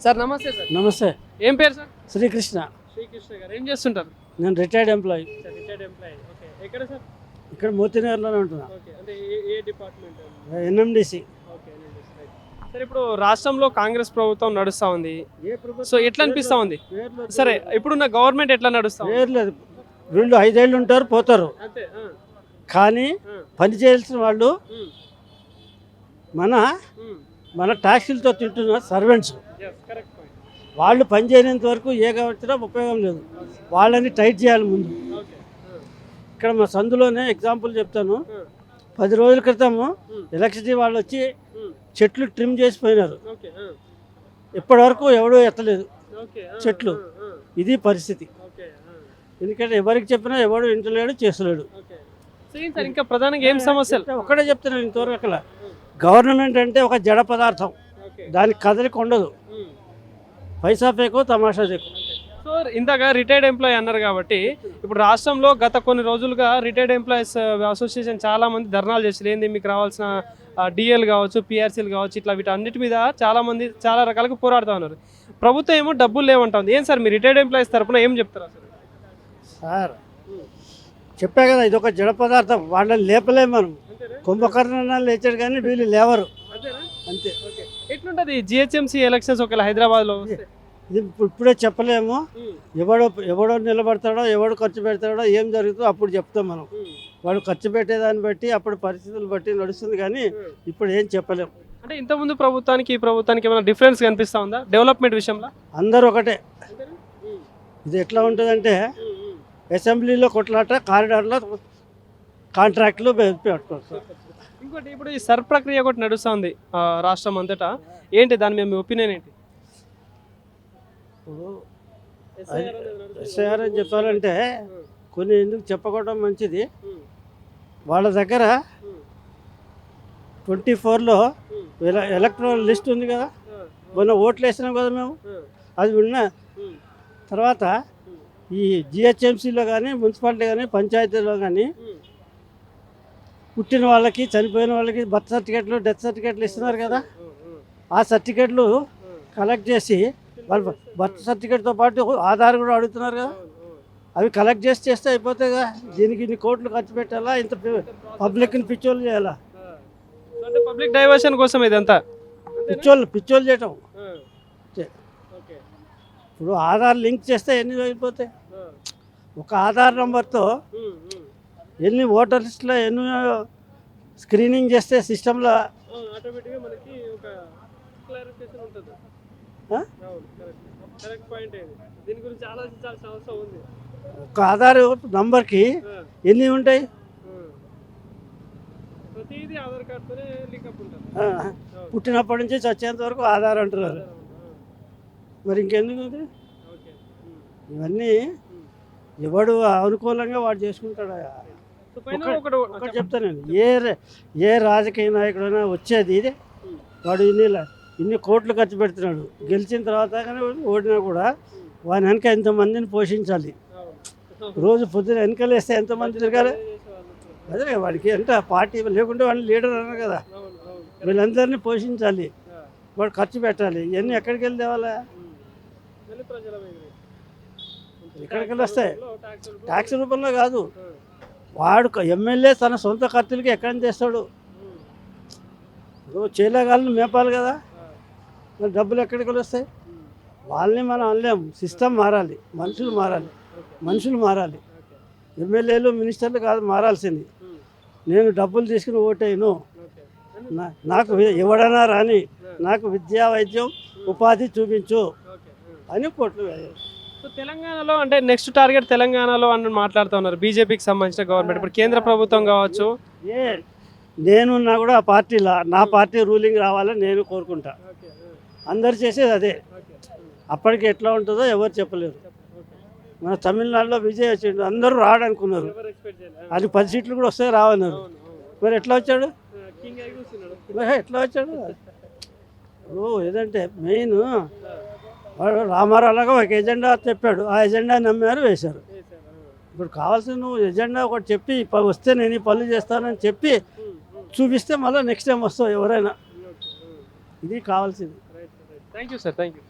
Sir నమస్తే sir. నమస్తే. ఏం పేరు సార్? శ్రీకృష్ణ. శ్రీకృష్ణ గారు ఏం చేస్తుంటారు? నేను retired employee. Retired employee. Okay, ఎక్కడ సార్? ఇక్కడ మోతీనగర్లోనే ఉంటున్నా. ఓకే, అంటే ఏ డిపార్ట్మెంట్? ఎన్ఎండిసి. ఓకే, సార్ ఇప్పుడు రాష్ట్రంలో కాంగ్రెస్ ప్రభుత్వం నడుస్తూ ఉంది. సో ఎట్లా అనిపిస్తూ ఉంది? సరే, ఇప్పుడున్న గవర్నమెంట్ ఎట్లా నడుస్తా ఉంది? లేదు, వీళ్ళు 5 ఏళ్ళు ఉంటారు, పోతారు. అంతే. కానీ పని చేయాల్సిన వాళ్ళు మన ట్యాక్సీలతో తింటున్న సర్వెంట్స్. వాళ్ళు పని చేయనంత వరకు ఏ గవర్నమెంట్ ఉపయోగం లేదు. వాళ్ళని టైట్ చేయాలి ముందు. ఇక్కడ మా సందులోనే ఎగ్జాంపుల్ చెప్తాను. 10 రోజుల క్రితము ఎలక్ట్రిసిటీ వాళ్ళు వచ్చి చెట్లు ట్రిమ్ చేసిపోయినారు. ఇప్పటి వరకు ఎవడూ ఎత్తలేదు చెట్లు. ఇది పరిస్థితి. ఎందుకంటే ఎవరికి చెప్పినా ఎవడు ఇంటలేడు, చేస్తలేడు. ఇంకా ప్రధానంగా ఏం సమస్యలు ఒక్కడే చెప్తున్నాను ఇంతవరకు. అక్కడ గవర్నమెంట్ అంటే ఒక జడ పదార్థం, దానికి కదలిక ఉండదు. పైసా పేకో తమాషా చేకో. సో ఇందాక రిటైర్డ్ ఎంప్లాయీ అన్నారు కాబట్టి ఇప్పుడు రాష్ట్రంలో గత కొన్ని రోజులుగా రిటైర్డ్ ఎంప్లాయీస్ అసోసియేషన్ చాలా మంది ధర్నాలు చేసి ఏంది మీకు రావాల్సిన డిఎల్ కావచ్చు, పిఆర్సీలు కావచ్చు, ఇట్లా వీటన్నిటి మీద చాలా మంది చాలా రకాలుగా పోరాడుతూ ఉన్నారు. ప్రభుత్వం ఏమో డబ్బులు లేవంటుంది. ఏం సార్, మీ రిటైర్డ్ ఎంప్లాయీస్ తరఫున ఏం చెప్తారు అసలు? సార్ చెప్పా కదా, ఇది ఒక జడ పదార్థం. వాళ్ళని లేపలేము మనం. కుంభకర్ణ లేచాడు కానీ వీళ్ళు లేవరు. అంతే. ఎట్లుంటది జిహెచ్ఎంసీ ఎలక్షన్స్ ఒకవేళ హైదరాబాద్లో? ఇది ఇప్పుడే చెప్పలేము. ఎవడో నిలబడతాడో, ఎవడు ఖర్చు పెడతాడో, ఏం జరుగుతుందో అప్పుడు చెప్తాం మనం. వాడు ఖర్చు పెట్టేదాన్ని బట్టి అప్పుడు పరిస్థితులు బట్టి నడుస్తుంది, కానీ ఇప్పుడు ఏం చెప్పలేము. అంటే ఇంతకుముందు ప్రభుత్వానికి ఈ ప్రభుత్వానికి ఏమైనా డిఫరెన్స్ కనిపిస్తా ఉందా డెవలప్మెంట్ విషయంలో? అందరూ ఒకటే. ఇది ఎట్లా ఉంటుందంటే అసెంబ్లీలో కొట్లాట, కారిడార్లో కాంట్రాక్ట్లు పెట్టుకోవచ్చు. ఇంకోటి ఇప్పుడు ఈ సర్ ప్రక్రియ ఒకటి నడుస్తూ ఉంది రాష్ట్రం అంతటా. ఏంటి దాని మీద మీ ఒపీనియన్ ఏంటి? ఇప్పుడు ఎస్ఐఆర్ అని చెప్పాలంటే కొన్ని ఎందుకు చెప్పకపోవడం మంచిది. వాళ్ళ దగ్గర 24లో ఎలక్ట్రల్ లిస్ట్ ఉంది కదా, మొన్న ఓట్లు వేసినాం కదా మేము. అది ఉన్న తర్వాత ఈ జిహెచ్ఎంసీలో కానీ, మున్సిపాలిటీ కానీ, పంచాయతీలో కానీ పుట్టిన వాళ్ళకి, చనిపోయిన వాళ్ళకి బర్త్ సర్టిఫికెట్లు, డెత్ సర్టిఫికెట్లు ఇస్తున్నారు కదా. ఆ సర్టిఫికెట్లు కలెక్ట్ చేసి వాళ్ళు బర్త్ సర్టిఫికేట్తో పాటు ఆధార్ కూడా అడుగుతున్నారు కదా, అవి కలెక్ట్ చేస్తే అయిపోతాయి కదా. దీనికి ఇన్ని కోట్లు ఖర్చు పెట్టాలా, ఇంత పబ్లిక్ని పిచ్చోళ్ళు చేయాలా? అంటే పబ్లిక్ డైవర్షన్ కోసం ఇదంతా పిచ్చోళ్ళు చేయటం. ఇప్పుడు ఆధార్ లింక్ చేస్తే ఎన్ని అయిపోతాయి? ఒక ఆధార్ నెంబర్తో ఎన్ని ఓటర్ లిస్ట్లో ఎన్ని స్క్రీనింగ్ చేస్తే సిస్టంలో ఒక ఆధార్ నంబర్కి ఎన్ని ఉంటాయి? పుట్టినప్పటి నుంచి చచ్చేంత వరకు ఆధార్ అంటున్నారు. మరి ఇంకెందుకు? ఇవన్నీ ఎవడు అనుకూలంగా వాడు చేసుకుంటాడు. ఒకటి చెప్తానండి, ఏ రాజకీయ నాయకుడైనా వచ్చేది ఇదే. వాడు ఇన్ని కోట్లు ఖర్చు పెడుతున్నాడు. గెలిచిన తర్వాత కానీ ఓడినా కూడా వాని వెనక ఎంతమందిని పోషించాలి. రోజు పొద్దున వెనకలు వేస్తే ఎంతమంది తిరగాలి? అదే వాడికి ఎంత పార్టీ లేకుంటే వాడిని లీడర్ అన్నారు కదా. వీళ్ళందరినీ పోషించాలి, వాడు ఖర్చు పెట్టాలి. ఇవన్నీ ఎక్కడికి వెళ్ళి తేవాలా? ఎక్కడికి వెళ్ళి వస్తాయి? ట్యాక్స్ రూపంలో కాదు. వాడు ఎమ్మెల్యే తన సొంత ఖర్చులకి ఎక్కడి నుంచి తెస్తాడు? చేలేగాళ్ళని మేపాలి కదా, మరి డబ్బులు ఎక్కడికి వస్తాయి? వాళ్ళని మనం అనలేము. సిస్టమ్ మారాలి, మనుషులు మారాలి. ఎమ్మెల్యేలు, మినిస్టర్లు కాదు మారాల్సింది. నేను డబ్బులు తీసుకుని ఓటేయను, నాకు ఎవడన్నా రాని, నాకు విద్యా, వైద్యం, ఉపాధి చూపించు అని కోట్లు వేయాలి. సో తెలంగాణలో అంటే నెక్స్ట్ టార్గెట్ తెలంగాణలో అని మాట్లాడుతూ ఉన్నారు బీజేపీకి సంబంధించిన గవర్నమెంట్. ఇప్పుడు కేంద్ర ప్రభుత్వం కావచ్చు, నేనున్నా కూడా ఆ పార్టీలో నా పార్టీ రూలింగ్ రావాలని నేను కోరుకుంటా. అందరు చేసేది అదే. అప్పటికి ఎట్లా ఉంటుందో ఎవరు చెప్పలేరు. మన తమిళనాడులో విజయ్ వచ్చిండు, అందరూ రాడనుకున్నారు. అది 10 సీట్లు కూడా వస్తాయి రావన్నారు. మరి ఎట్లా వచ్చాడు? ఏదంటే మెయిన్ వాడు రామారావులాగా ఒక ఎజెండా చెప్పాడు, ఆ ఎజెండా నమ్మారు, వేశారు. ఇప్పుడు కావాల్సిన నువ్వు ఎజెండా ఒకటి చెప్పి వస్తే నేను ఈ పనులు చేస్తానని చెప్పి చూపిస్తే మళ్ళీ నెక్స్ట్ టైం వస్తావు ఎవరైనా. ఇది కావాల్సింది. Thank you sir, thank you.